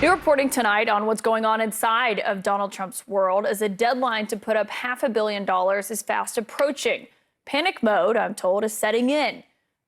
New reporting tonight on what's going on inside of Donald Trump's world as a deadline to put up $500 million is fast approaching. Panic mode, I'm told, is setting in.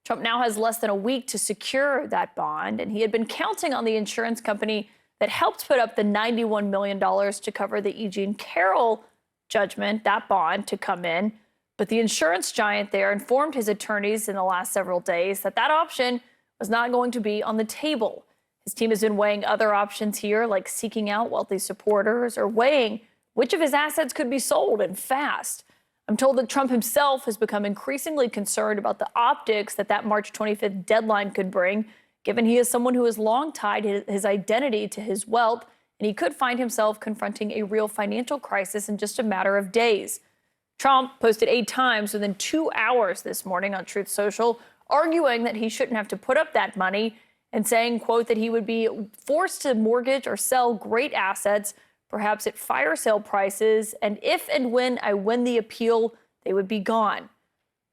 Trump now has less than a week to secure that bond, and he had been counting on the insurance company that helped put up the $91 million to cover the E. Jean Carroll judgment, that bond, to come in. But the insurance giant there informed his attorneys in the last several days that that option was not going to be on the table. His team has been weighing other options here, like seeking out wealthy supporters or weighing which of his assets could be sold and fast. I'm told that Trump himself has become increasingly concerned about the optics that March 25th deadline could bring, given he is someone who has long tied his identity to his wealth, and he could find himself confronting a real financial crisis in just a matter of days. Trump posted 8 times within 2 hours this morning on Truth Social, arguing that he shouldn't have to put up that money and saying, quote, that he would be forced to mortgage or sell great assets, perhaps at fire sale prices, and if and when I win the appeal, they would be gone.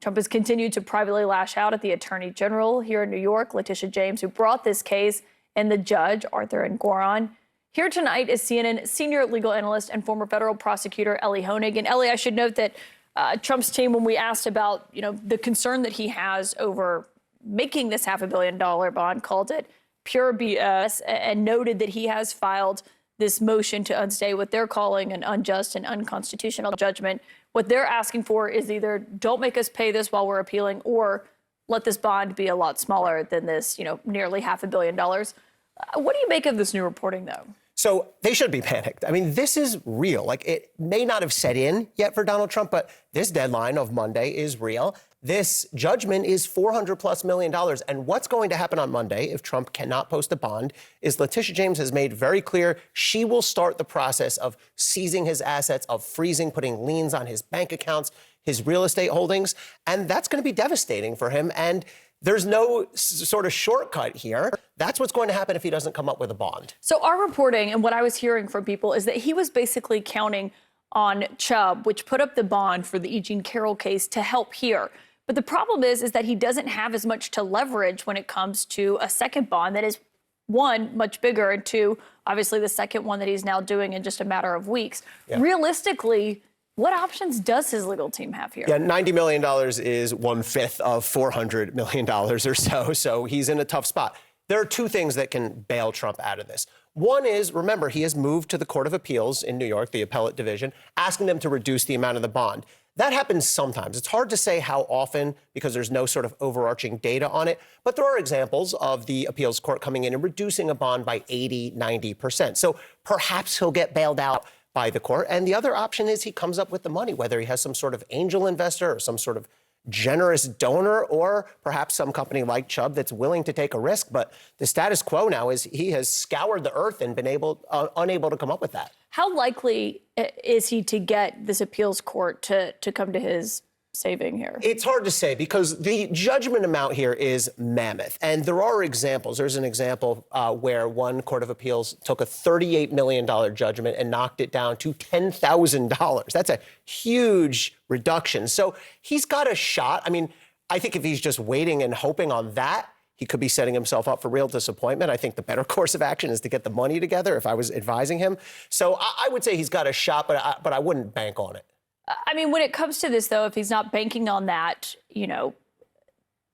Trump has continued to privately lash out at the attorney general here in New York, Letitia James, who brought this case, and the judge, Arthur Engoron. Here tonight is CNN senior legal analyst and former federal prosecutor Elie Honig. And Elie, I should note that Trump's team, when we asked about, the concern that he has over making this $500 million bond, called it pure BS and noted that he has filed this motion to unstay what they're calling an unjust and unconstitutional judgment. What they're asking for is either don't make us pay this while we're appealing, or let this bond be a lot smaller than this, nearly $500 million. What do you make of this new reporting, though? So they should be panicked. I mean, this is real. It may not have set in yet for Donald Trump, but this deadline of Monday is real. This judgment is $400+ million. And what's going to happen on Monday if Trump cannot post a bond is Letitia James has made very clear she will start the process of seizing his assets, of freezing, putting liens on his bank accounts, his real estate holdings. And that's going to be devastating for him. And there's no sort of shortcut here. That's what's going to happen if he doesn't come up with a bond. So our reporting and what I was hearing from people is that he was basically counting on Chubb, which put up the bond for the E. Jean Carroll case, to help here. But the problem is that he doesn't have as much to leverage when it comes to a second bond that is, one, much bigger, and two, obviously the second one that he's now doing in just a matter of weeks. Yeah. Realistically, what options does his legal team have here? Yeah, $90 million is 1/5 of $400 million or so. So he's in a tough spot. There are 2 things that can bail Trump out of this. One is, remember, he has moved to the Court of Appeals in New York, the appellate division, asking them to reduce the amount of the bond. That happens sometimes. It's hard to say how often because there's no sort of overarching data on it. But there are examples of the appeals court coming in and reducing a bond by 80, 90%. So perhaps he'll get bailed out by the court. And the other option is he comes up with the money, whether he has some sort of angel investor or some sort of generous donor, or perhaps some company like Chubb that's willing to take a risk. But the status quo now is he has scoured the earth and been unable to come up with that. How likely is he to get this appeals court to come to his saving here? It's hard to say because the judgment amount here is mammoth. And there are examples. There's an example where one court of appeals took a $38 million judgment and knocked it down to $10,000. That's a huge reduction. So he's got a shot. I mean, I think if he's just waiting and hoping on that, he could be setting himself up for real disappointment. I think the better course of action is to get the money together if I was advising him. So I would say he's got a shot, but I wouldn't bank on it. I mean, when it comes to this, though, if he's not banking on that,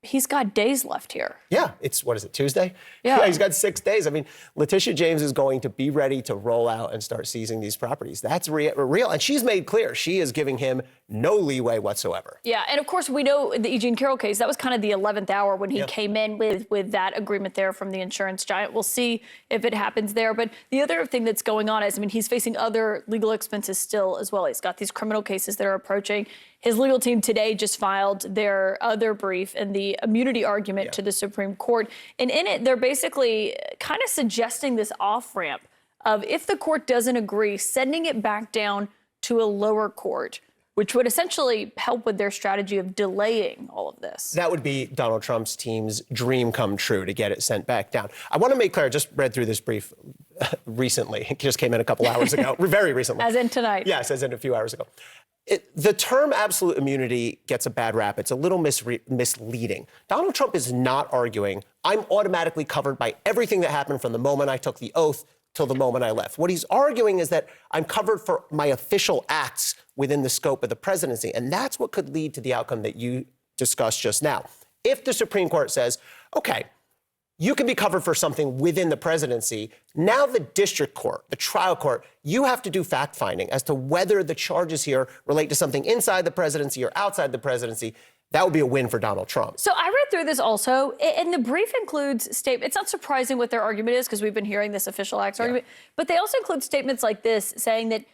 he's got days left here. Yeah, it's, what is it, Tuesday? Yeah, he's got 6 days. I mean, Letitia James is going to be ready to roll out and start seizing these properties. That's real. And she's made clear she is giving him no leeway whatsoever. Yeah, and of course, we know the E. Jean Carroll case, that was kind of the 11th hour when he came in with that agreement there from the insurance giant. We'll see if it happens there. But the other thing that's going on is, he's facing other legal expenses still as well. He's got these criminal cases that are approaching. His legal team today just filed their other brief in the immunity argument to the Supreme Court. And in it, they're basically kind of suggesting this off-ramp of, if the court doesn't agree, sending it back down to a lower court, which would essentially help with their strategy of delaying all of this. That would be Donald Trump's team's dream come true, to get it sent back down. I want to make clear, I just read through this brief recently. It just came in a couple hours ago, very recently. As in tonight. Yes, as in a few hours ago. The term absolute immunity gets a bad rap. It's a little misleading. Donald Trump is not arguing, I'm automatically covered by everything that happened from the moment I took the oath till the moment I left. What he's arguing is that I'm covered for my official acts within the scope of the presidency. And that's what could lead to the outcome that you discussed just now. If the Supreme Court says, okay, you can be covered for something within the presidency, now the district court, the trial court, you have to do fact-finding as to whether the charges here relate to something inside the presidency or outside the presidency. That would be a win for Donald Trump. So I read through this also, and the brief includes statements. It's not surprising what their argument is because we've been hearing this official acts argument, but they also include statements like this saying that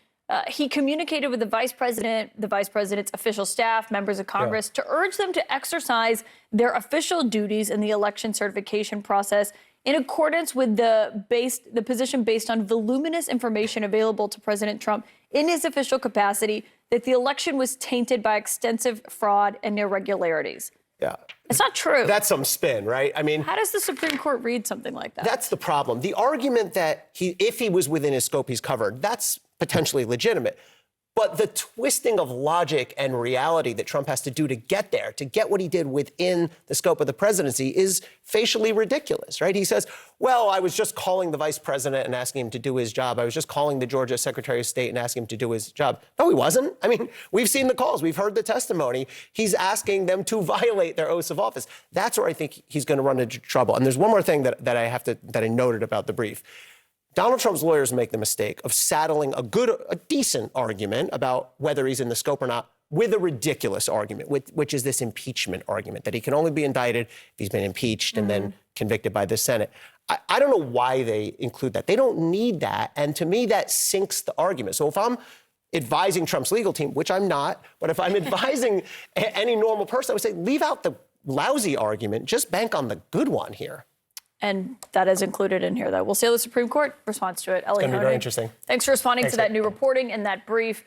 he communicated with the vice president's official staff, members of Congress, to urge them to exercise their official duties in the election certification process in accordance with the position based on voluminous information available to President Trump in his official capacity that the election was tainted by extensive fraud and irregularities. Yeah. It's not true. That's some spin, right? I mean, how does the Supreme Court read something like that? That's the problem. The argument that if he was within his scope, he's covered, that's potentially legitimate. But the twisting of logic and reality that Trump has to do to get there, to get what he did within the scope of the presidency, is facially ridiculous, right? He says, well, I was just calling the vice president and asking him to do his job. I was just calling the Georgia Secretary of State and asking him to do his job. No, he wasn't. I mean, we've seen the calls. We've heard the testimony. He's asking them to violate their oaths of office. That's where I think he's going to run into trouble. And there's one more thing that I noted about the brief. Donald Trump's lawyers make the mistake of saddling a decent argument about whether he's in the scope or not with a ridiculous argument, which is this impeachment argument, that he can only be indicted if he's been impeached and then convicted by the Senate. I don't know why they include that. They don't need that. And to me, that sinks the argument. So if I'm advising Trump's legal team, which I'm not, but if I'm advising any normal person, I would say leave out the lousy argument, just bank on the good one here. And that is included in here, though. We'll see how the Supreme Court responds to it. Ellie It's going to be Honig, very interesting. Thanks for responding to that new reporting and that brief.